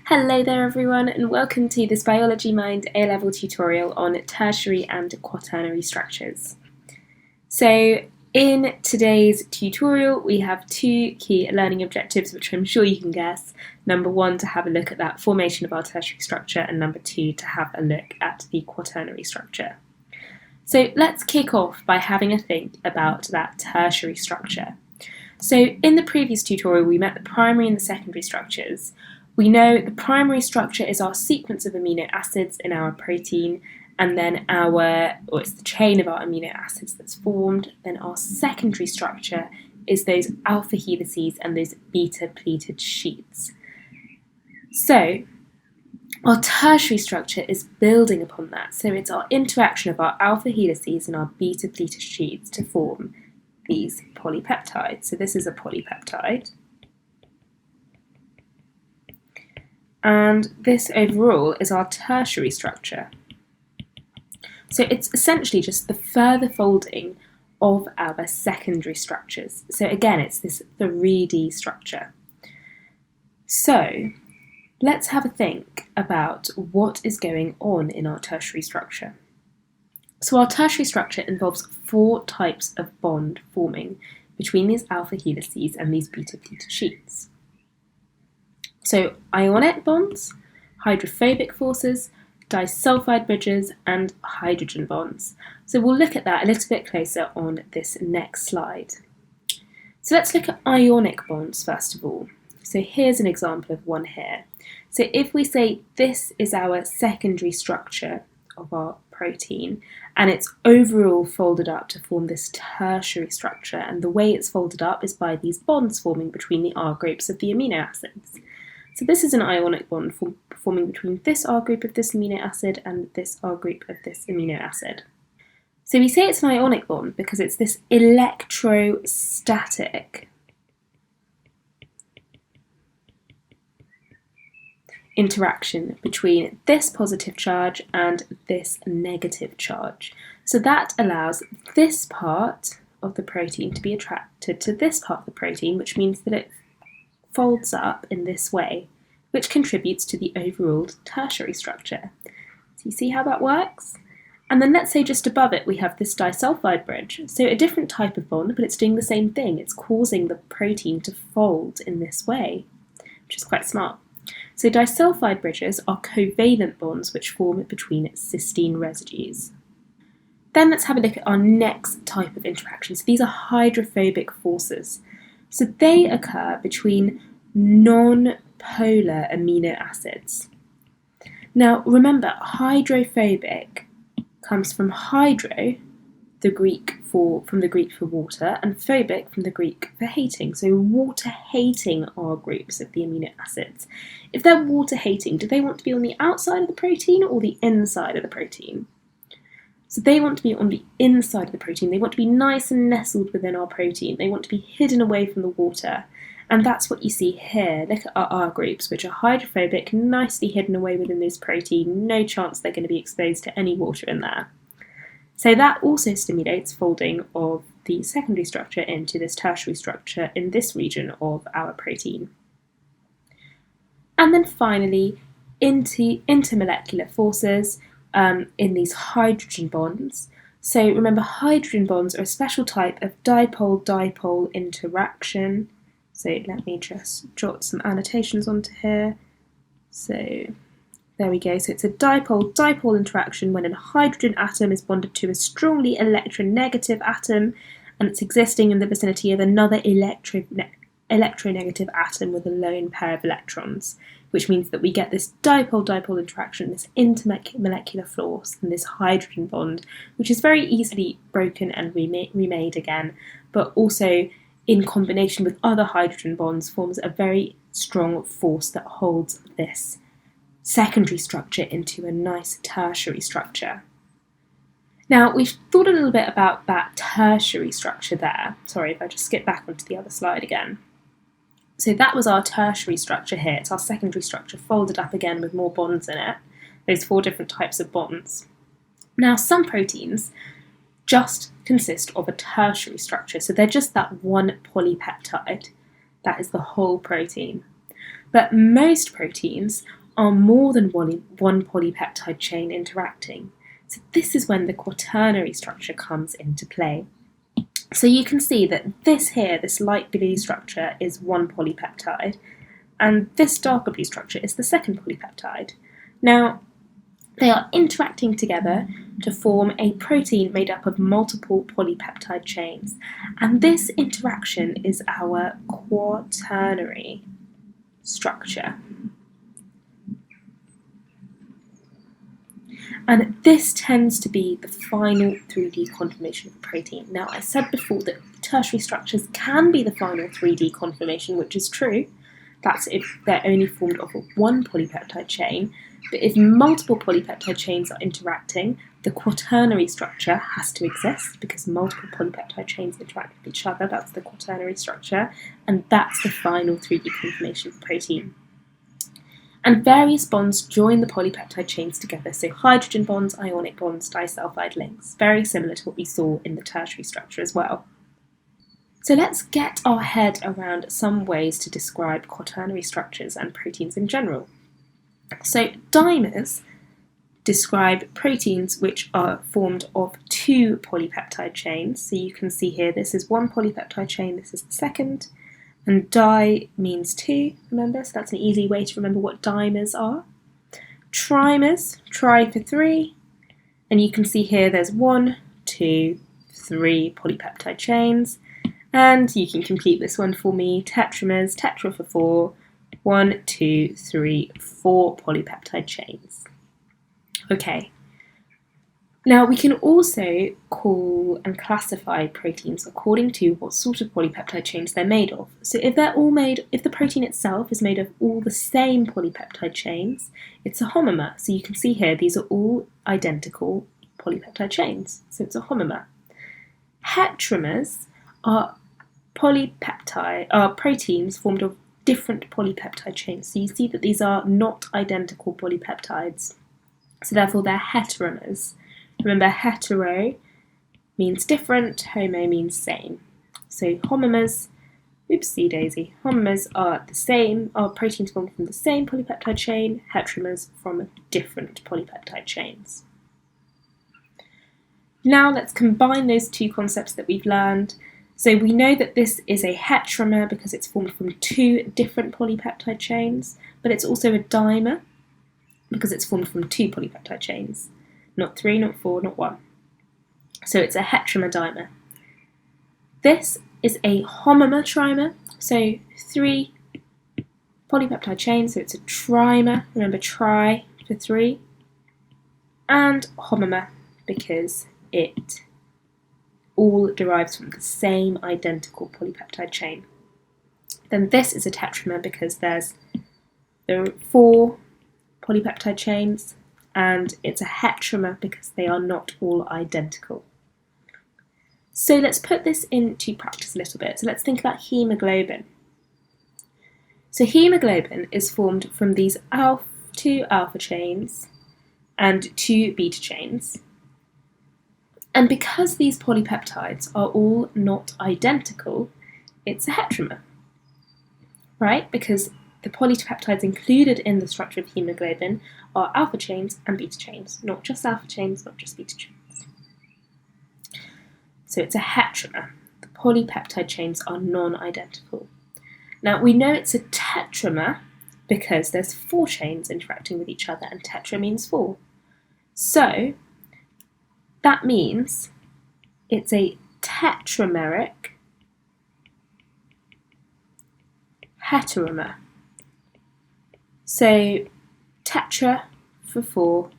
Hello there everyone, and welcome to this Biology Mind A-Level tutorial on Tertiary and Quaternary Structures. So in today's tutorial we have two key learning objectives which I'm sure you can guess. Number one, to have a look at that formation of our tertiary structure, and number two, to have a look at the quaternary structure. So let's kick off by having a think about that tertiary structure. So in the previous tutorial we met the primary and the secondary structures. We know the primary structure is our sequence of amino acids in our protein, and then it's the chain of our amino acids that's formed. Then our secondary structure is those alpha helices and those beta pleated sheets. So our tertiary structure is building upon that. So it's our interaction of our alpha helices and our beta pleated sheets to form these polypeptides. So this is a polypeptide. And this overall is our tertiary structure. So it's essentially just the further folding of our secondary structures. So again, it's this 3D structure. So let's have a think about what is going on in our tertiary structure. So our tertiary structure involves 4 types of bond forming between these alpha helices and these beta pleated sheets. So ionic bonds, hydrophobic forces, disulfide bridges, and hydrogen bonds. So we'll look at that a little bit closer on this next slide. So let's look at ionic bonds first of all. So here's an example of one here. So if we say this is our secondary structure of our protein, and it's overall folded up to form this tertiary structure, and the way it's folded up is by these bonds forming between the R groups of the amino acids. So this is an ionic bond forming between this R group of this amino acid and this R group of this amino acid. So we say it's an ionic bond because it's this electrostatic interaction between this positive charge and this negative charge. So that allows this part of the protein to be attracted to this part of the protein, which means that it folds up in this way, which contributes to the overall tertiary structure. So you see how that works? And then let's say just above it we have this disulfide bridge. So a different type of bond, but it's doing the same thing. It's causing the protein to fold in this way, which is quite smart. So disulfide bridges are covalent bonds which form between cysteine residues. Then let's have a look at our next type of interaction. So these are hydrophobic forces. So they occur between non-polar amino acids. Now remember, hydrophobic comes from hydro, from the Greek for water, and phobic from the Greek for hating. So water-hating R groups of the amino acids. If they're water-hating, do they want to be on the outside of the protein or the inside of the protein? So they want to be on the inside of the protein. They want to be nice and nestled within our protein. They want to be hidden away from the water. And that's what you see here. Look at our R groups, which are hydrophobic, nicely hidden away within this protein. No chance they're going to be exposed to any water in there. So that also stimulates folding of the secondary structure into this tertiary structure in this region of our protein. And then finally, intermolecular forces in these hydrogen bonds. So remember, hydrogen bonds are a special type of dipole-dipole interaction. So let me just jot some annotations onto here. So there we go. So it's a dipole-dipole interaction when a hydrogen atom is bonded to a strongly electronegative atom, and it's existing in the vicinity of another electronegative atom with a lone pair of electrons, which means that we get this dipole-dipole interaction, this intermolecular force, and this hydrogen bond, which is very easily broken and remade again, but also in combination with other hydrogen bonds forms a very strong force that holds this secondary structure into a nice tertiary structure. Now, we've thought a little bit about that tertiary structure there. Sorry, if I just skip back onto the other slide again. So that was our tertiary structure here. It's our secondary structure folded up again with more bonds in it. Those 4 different types of bonds. Now, some proteins just consist of a tertiary structure. So they're just that one polypeptide. That is the whole protein. But most proteins are more than one polypeptide chain interacting. So this is when the quaternary structure comes into play. So you can see that this here, this light blue structure, is one polypeptide, and this darker blue structure is the second polypeptide. Now, they are interacting together to form a protein made up of multiple polypeptide chains, and this interaction is our quaternary structure. And this tends to be the final 3D conformation of a protein. Now, I said before that tertiary structures can be the final 3D conformation, which is true. That's if they're only formed of one polypeptide chain. But if multiple polypeptide chains are interacting, the quaternary structure has to exist because multiple polypeptide chains interact with each other. That's the quaternary structure, and that's the final 3D conformation of a protein. And various bonds join the polypeptide chains together, so hydrogen bonds, ionic bonds, disulfide links, very similar to what we saw in the tertiary structure as well. So let's get our head around some ways to describe quaternary structures and proteins in general. So dimers describe proteins which are formed of two polypeptide chains. So you can see here, this is one polypeptide chain, this is the second. And di means two, remember? So that's an easy way to remember what dimers are. Trimers, tri for three. And you can see here there's 1, 2, 3 polypeptide chains. And you can complete this one for me. Tetramers, tetra for 4. 1, 2, 3, 4 polypeptide chains. Okay. Now we can also call and classify proteins according to what sort of polypeptide chains they're made of. So if the protein itself is made of all the same polypeptide chains, it's a homomer. So you can see here these are all identical polypeptide chains. So it's a homomer. Tetramers are proteins formed of different polypeptide chains. So you see that these are not identical polypeptides. So therefore they're heteromers. Remember, hetero means different, homo means same. So homomers, oopsie daisy, homomers are the same, are proteins formed from the same polypeptide chain, heteromers from different polypeptide chains. Now let's combine those two concepts that we've learned. So we know that this is a heteromer because it's formed from two different polypeptide chains, but it's also a dimer because it's formed from two polypeptide chains. Not 3, not 4, not 1. So it's a heteromer dimer. This is a homomer trimer, so 3 polypeptide chains, so it's a trimer. Remember, tri for 3. And homomer because it all derives from the same identical polypeptide chain. Then this is a tetramer because there are 4 polypeptide chains, and it's a heteromer because they are not all identical. So let's put this into practice a little bit. So let's think about hemoglobin. So hemoglobin is formed from these 2 alpha chains and 2 beta chains. And because these polypeptides are all not identical, it's a heteromer, right? Because the polypeptides included in the structure of hemoglobin are alpha chains and beta chains, not just alpha chains, not just beta chains. So it's a heteromer. The polypeptide chains are non-identical. Now we know it's a tetramer because there's 4 chains interacting with each other, and tetra means 4. So that means it's a tetrameric heteromer. So tetra for 4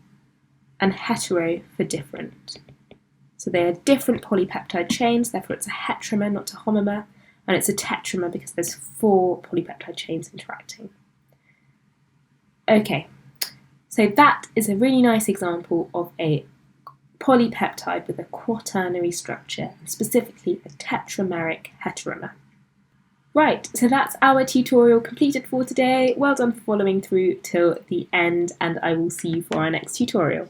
and hetero for different. So they are different polypeptide chains, therefore it's a heteromer, not a homomer, and it's a tetramer because there's 4 polypeptide chains interacting. Okay, so that is a really nice example of a polypeptide with a quaternary structure, specifically a tetrameric heteromer. Right, so that's our tutorial completed for today. Well done for following through till the end, and I will see you for our next tutorial.